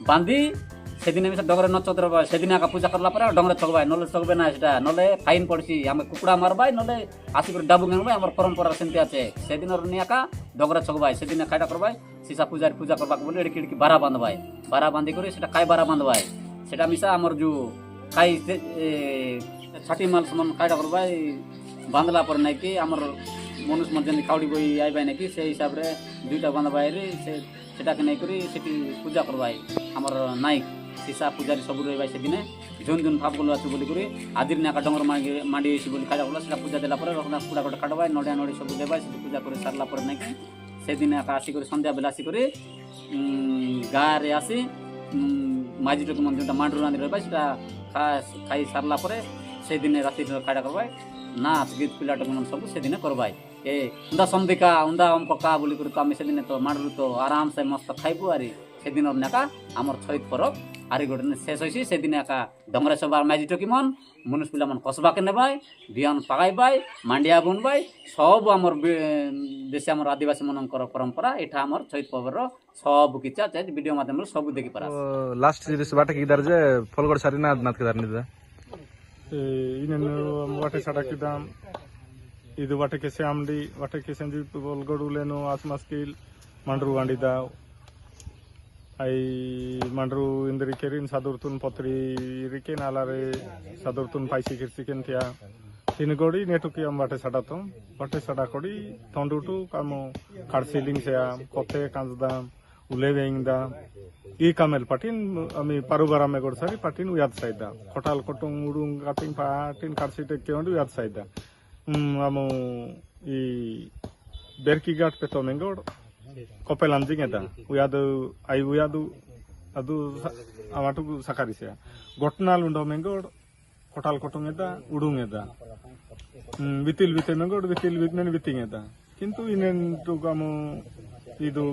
बांधी से दिन में डगरे न चदरबाई से दिन आका पूजा करला परे डंगरे चगबाई नले चगबे ना सेटा नले फाइन पड़सी हम कुकुड़ा मारबाई नले आसी कर डाबू गेंगबाई आमर परंपरा सेंति आछे से दिन नियाका डगरे चगबाई से दिन खाइटा करबाई सीसा पूजारी पूजा करबा बोले एडी किडकी बारा बांधबाई बारा बांधी करी सेटा काय बारा बांधबाई सेटा मिसा आमर जो काय छाटी माल समान खाइटा करबाई बांधला पर नहीं कि आमर मनुष्य मन जन काउडी बई आइबाई नहीं कि से हिसाब रे दुईटा बांधबाई रे सेटा के नहीं करी सेठी पूजा करबाई आमर नाइक सीसा पूजारी सब रहिबाई से दिने जोन जोन फाप बोलवा बोली करी आदिर नाका डंगर मांडी एसी बोली खाइटा करला सेटा पूजा देला पर रखना कुड़ा कुड़ा काटबाई नडिया नडी सब देबाई से पूजा करे सारला पर नहीं कि से दिन आका आसी करी संध्या बेला आसी करी गारे आसी माजी टक मन जोटा मांडरू रांदी रहिबाई सेटा खाई सारला परे से दिन राति खाइटा करबाई नाच गीत पिलाटक मन सब से दिन करबाई ए उंदा समदिका उंदा हमको का बोली कर तो आम से दिन तो मांडरू तो आराम से मस्त खाइबू आरी से दिन नाका आमर चैत पर्व आरी गोटे शेष होइसी से दिन आका डंगरे सबार माजी टकी मन मनुष्य पिला मन कसबा के नेबाई बिहान पगाइबाई मांडिया बुनबाई सब आमर देश आमर आदिवासी मनकर परंपरा एठा आमर चैत पर्व सब किछा वीडियो माध्यम सब देखि पारा लास्ट सीरीज बाटे किदार जे फलगड़ सारी नाथ किदार निदा वाटे साडा किदाम ಇದು ವಾಟೆ ಕೆಸೆ ಆಮ್ಡಿ ವಾಟೆ ಕೆಸೆ ಒಲ್ಗಡುಲೇನು ಆಸ್ಮಾಸ್ಕಿಲ್ ಮಂಡ್ರು ಗಾಂಡಿದ ಐ ಮಂಡ್ರು ಇಂದ್ರಿ ಕೆರಿನ್ ಸಾದುರ್ತುನ್ ಪತ್ರಿ ರಿಕೆ ನಾಲಾರೆ ಸಾದುರ್ತುನ್ ಪೈಸಿ ಕಿರ್ಸಿಕೆನ್ ಥಿಯಾ ತಿನಗೋಡಿ ನೆಟುಕಿ ಅಂ ವಾಟೆ ಸಾಡಾ तो वाटे साडा कोडी तंडुटु कामो कार्सिलिंग से कोथे कांजदा उले वेंगदा ई कामेल पाटिन आमी पारुबारा में गोडसारी पाटिन उयाद साइदा खोटाल कोटुंग उडुंग काटिंग पाटिन कार्सिटे केंडु उयाद साइदा आमो ई बेरकी घाट पे तो मेंगोड कोपेल अंजिंगेदा उयादु आई उयादु अदु आमाटु सकारिसे घटनाल उंडो मेंगोड खोटाल कोटुंगेदा उडुंगेदा वितिल विते मेंगोड वितिल वितमेन वितिंगेदा किंतु इनेन तो गामो ಇದು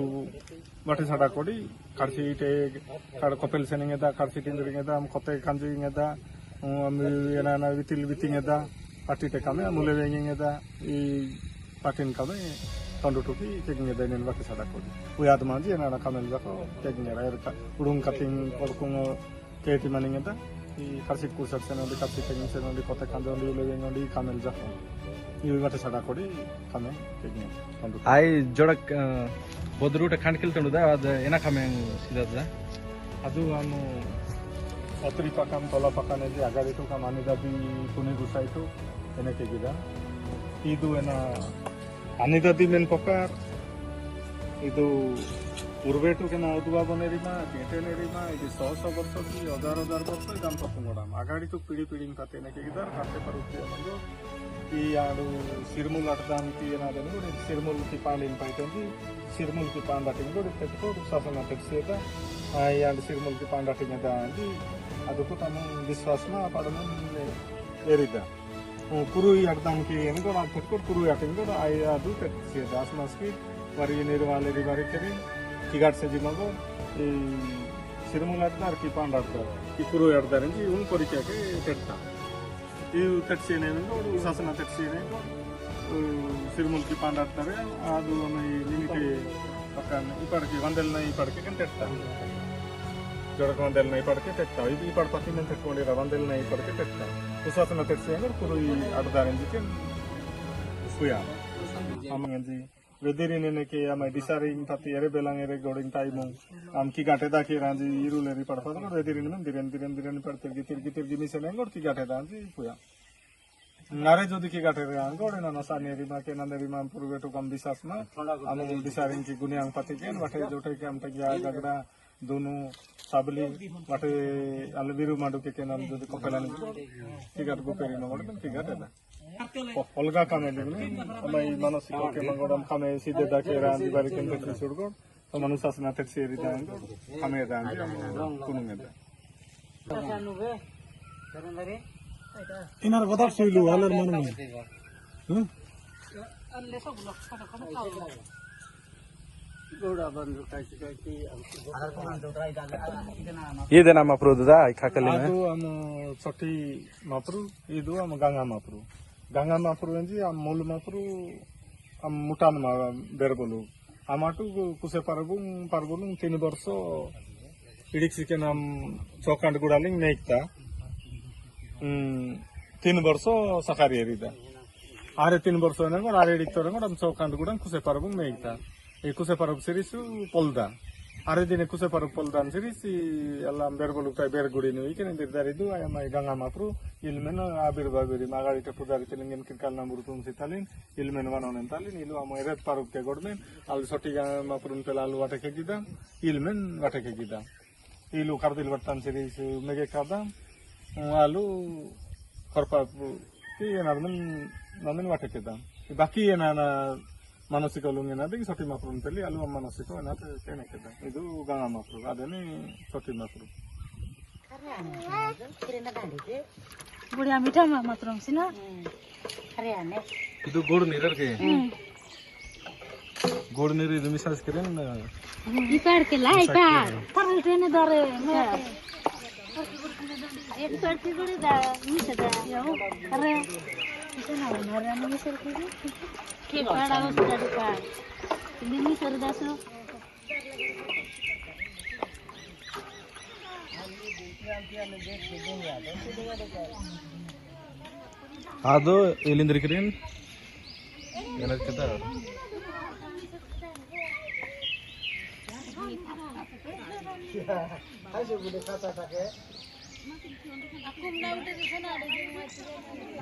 वाटे साडा कोडी कार्सिटे काड कोपेल सेनिंगेदा कार्सिटे इंद्रिंगेदा कोते कांजिंगेदा एना वितिल वितिंगेदा पार्टीटे कामे मुले वेंगिंगेदा ई पार्टीन कामे तंडुटुकी केगिंगेदा नेन वाटे साडा कोडी उयाद मांजी एना कामेल जाको केगिंगेदा एरका उडुंग काटिंग कोडकुंग केटी मानिंगेदा ई कार्सिट कुसर सेनोडी कार्सिटे सेनोडी कोते कांजोंडी उले वेंगोडी कामेल जाको ई वाटे साडा कोडी कामे केगिंगेदा आई जोड़क ಬೊದ್ರೂಟ ಖಂಡ್ಕಿಲ್ತುಂಡುದ ಅದು ಏನ ಕಮ್ಮಿ ಸಿದದ ಅದು ನಾನು ಅತ್ರಿ ಪಕ್ಕಂ ತೊಲ ಪಕ್ಕನಲ್ಲಿ ಅಗಾಡಿತು ಅನಿದದಿ ಕುಣಿಗುಸಾಯ್ತು ಏನಕ್ಕೆ ಗಿಡ ಇದು ಏನ ಅನಿದದಿ ಮೇನ್ ಪಕ್ಕ ಇದು ಉರ್ಬೇಟು ಕೆನ ಉದ್ವಾ ಬನೇರಿಮಾ ಕೇಟೇನೇರಿಮಾ ಇದು 100 ವರ್ಷ की 1000 ವರ್ಷ ಇದನ್ ಪಕ್ಕಂಗೋಡam ಅಗಾಡಿತು ಪಿಡಿ ಕತೆ ಏನಕ್ಕೆ ಗಿದಾರ್ ಕತೆ ಪರುತ್ತಿ ಅನ್ನೋದು ಈ ಆಡು ಸಿರ್ಮುಲ್ ಅಡ್ದಾಂತಿ ಏನಾದರೂ ಸಿರ್ಮುಲ್ కి ಪಾಂಡಿನ ಪೈತಂದಿ ಸಿರ್ಮುಲ್ కి ಪಾಂಡಾಟಿಂಗ್ ಕೂಡ ತೆಗೆದು ಶಾಸನ ತೆಗೆಸಿದ ಈ ಆಡು ಸಿರ್ಮುಲ್ కి ಪಾಂಡಾಟಿಂಗ್ ಅಂದಿ ಅದಕ್ಕೂ ತಮ್ಮ ವಿಶ್ವಾಸನ ಪಡನ ಏರಿದ ಕುರುಯಿ ಅಡ್ದಾಂಕಿ ಏನು ಕೂಡ ತೆಗೆದು ಕುರುಯಿ ಅಟಿಂಗ್ ಕೂಡ ಅದು ತೆಗೆಸಿದ ಆಸ್ಮಾಸ್ಕಿ ವರಿ ನಿರ್ವಾಲೆ ರಿವಾರಿ ಕರಿ ಕಿಗಾಟ್ ಸಜಿ ಮಗು ಈ ಸಿರ್ಮುಲ್ ಅಡ್ದಾರ್ కి ಪಾಂಡಾಡ್ತಾರೆ ಈ ಕುರುಯಿ ಅಡ್ದಾರಂಜಿ ಇವನು ಪರಿಚಯಕ್ಕೆ ತೆಗ್ತಾ ಇವು ತಟ್ಸಿನೇನು ಶಾಸನ ತಟ್ಸಿನೇ ಸಿರ್ಮುಲ್ಕಿ ಪಾಂಡಾಡ್ತಾರೆ ಅದು ಲಿಮಿಟಿ ಪಕ್ಕ ಈ ಪಡಕೆ ಒಂದೆಲ್ಲ ಈ ಪಡಕೆ ತೆಟ್ತಾರೆ ಜೊಡಕ ಒಂದೆಲ್ಲ ಈ ಪಡಕೆ ತೆಟ್ತಾವೆ ಇದು ಈ ಪಡ ಪತ್ತಿನ ತೆಟ್ಕೊಂಡಿರ ಒಂದೆಲ್ಲ ಈ ಪಡಕೆ ತೆಟ್ತಾರೆ ಶಾಸನ ತಟ್ಸಿ ಅಂದ್ರೆ ಕುರು ಈ ಅಡ್ದಾರಂಜಿಕೆ ಸುಯ ಆಮಂಗಂಜಿ ವೆದಿರಿನೇನಕ್ಕೆ ಆಮೇಲೆ ಡಿಸಾರಿಂಗ್ ತತ್ತಿ ಎರೆ ಬೆಲಂಗೆರೆ ಗೋಡಿಂಗ್ ಟೈಮು ಆಮ್ಕಿ ಗಾಟೆದಾಕಿ ರಾಂಜಿ ಈರುಳ್ಳಿ ಪಡ್ಪದ ವೆದಿರಿನ ದಿರನ್ ಪಡ್ತಿರ್ಗಿ ತಿರ್ಗಿ ಮಿಸೆನೆ ಗೊಡ್ಕಿ ಗಾಟೆದಾಂಜಿ ಪುಯ नारे जो दिखी गाठे रे अंगोड़े ना नसाने रिमा के नंदे रिमा पूर्वे तो कम विश्वास में हम डिसारिंग की गुनियांग पति के वाटे जोटे के हम तक या गगड़ा दोनों साबली वाटे अलवीरु माडू के नाम जो कपेलान की गाट गोपेरी न मोडे की गाटे ना अलगा कामे लिगने हमें मानसिक के मंगोडम कामे सीधे दाके रांदी बारी के अंदर छुड़गो तो मनुशासन तक से री दांग हमें दांग कुनुंगे दा इनार बदर सोइलु हालर मन में गोड़ा बंद काई ಇದೇನಾ ಮಾಪ್ರುದ ಇಖಾಕಲಿ ಅದು ಅಮ ಚಟಿ ಮಾಪ್ರು ಇದು ಅಮ ಗಂಗಾ ಮಾಪ್ರು ಎಂಜಿ ಅಮ ಮೂಲ ಮಾಪ್ರು ಅಮ ಮುಟಾನ್ ಮಾ ಬೆರಬಲು আমাটু কুসে পারবুং 3 বর্ষ ইডিক্সিকে নাম চকান্ড গুড়ালিং নেইতা 3 ವರ್ಷ ಸಕಾರಿ ಏರಿದ ಆರೆ 3 ವರ್ಷ ಏನಂಗ ಆರೆ ಇಡಿಕ್ತೋರ ನಮ್ ಚೌಕಾಂಡ್ ಕೂಡ ಕುಸೆ ಪರಬು ಮೇಯ್ತಾ ಈ ಕುಸೆ ಪರಬು ಸಿರಿಸು ಪೊಲ್ದ ಆರೆ ದಿನ ಕುಸೆ ಪರಬು ಪೊಲ್ದ ಸಿರಿಸಿ ಎಲ್ಲ ಬೆರಬಲು ಕೈ ಬೆರಗುಡಿನು ಈಕೆ ನಿರ್ಧಾರಿದ್ದು ಆಯಮ ಗಂಗಾ ಮಾಪ್ರು ಇಲ್ಮೆನ ಆಬಿರ್ಬಾಬಿರಿ ಮಾಗಾಡಿಟ ಪುದಾರಿ ತೆಲಂಗನ್ ಕಿರ್ಕಲ್ ನಂಬರು ತುಮ್ಸಿ ತಾಲಿನ್ ಇಲ್ಮೆನ ವನೋನೆನ್ ತಾಲಿನ್ ಇಲು ಅಮ ಎರೆತ್ ಪಾರುಕ್ಕೆ ಗೊಡ್ಮೆನ್ ಅಲ್ಲಿ ಸೊಟ್ಟಿಗ ಮಾಪ್ರುನ್ ಪೆಲ ಅಲ್ಲು ವಾಟಕ್ಕೆ ಗಿದ್ದ ಇಲ್ಮೆನ್ ವಾಟಕ್ಕೆ ಗಿದ್ದ ಇಲು ಕರ್ದಿಲ್ ಬರ್ತಾನ್ ಸಿರಿಸು ಮೆಗೆ ಕಾದ आलू खरपा की नमिन वाटकेदा बाकी ಏನಾನ ಮಾನಸಿಕ ಲುಂಗಿನ ದಿ ಸೊಟಿ ಮಾಪ್ರು ಅಂತಲ್ಲಿ ಅಲ್ವ ಮಾನಸಿಕ ಏನಾತ ಕೇನಕೆದ ಇದು ಗಂಗಾ ಮಾಪ್ರು ಅದೇನೆ ಸೊಟಿ ಮಾಪ್ರು बुढ़िया मीठा मात्र सिना अरे आने ಇದು ಗೋಡ್ ನೀರರ್ಗೆ ಗೋಡ್ ನೀರು ಇದು ಮಿಸಾಜ್ ಕರೆನ್ ಈ ಪಾಡ್ के लाई पाड पर ट्रेन दरे एक पार्टी गुड़ी दा मिसे दा यो अरे इतना नरे न मिसे के पाड़ा हो स्टडी पाड दिनी सरदासो ಅದು ಎಲ್ಲಿಂದ್ರಿಕ್ರೀನ್ ಏನಕ್ಕದ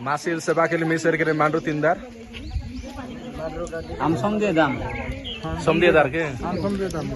मासिर सेवा के लिए मिसर के मांडू तीनदार हम समझे दाम समझे दार के हम समझे दाम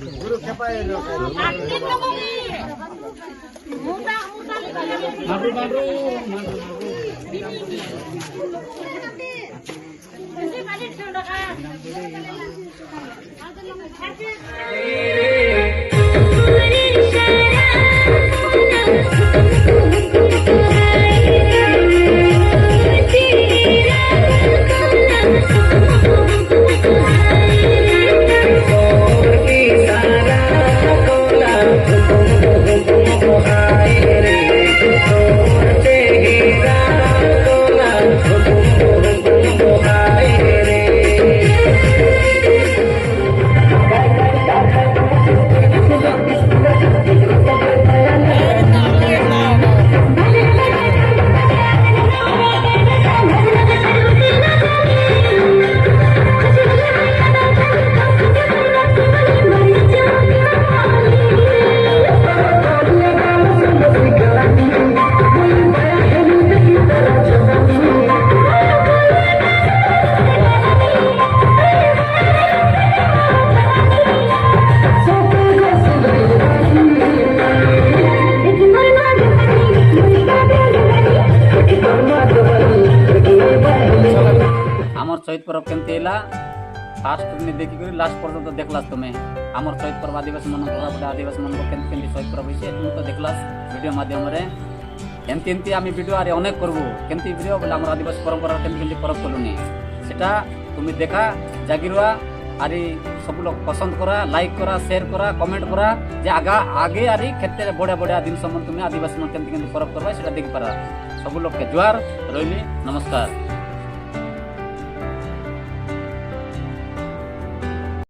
शहीद पर्व केमती हैला फास्ट देखी कर लास्ट पर्यंत देखलास तुमे आमर शहीद पर्व आदिवासी मन आदिवासी मन केमती केमती शहीद पर्व होइछे तुम तो देखलास वीडियो माध्यम रे एमती एमती आम वीडियो आरे अनेक करबो केमती वीडियो बोले आमर आदिवासी परंपरा केमती केमती पर्व चलुनी सेटा तुम देखा जागिरुआ आरी सब लोग पसंद करा लाइक करा शेयर करा कमेंट करा जे आगे आरी केते बड़ा बड़ा दिन समन तुम आदिवासी मन केमती केमती पर्व करबा सेटा देख पारा सब लोग के जुआर रहिली नमस्कार।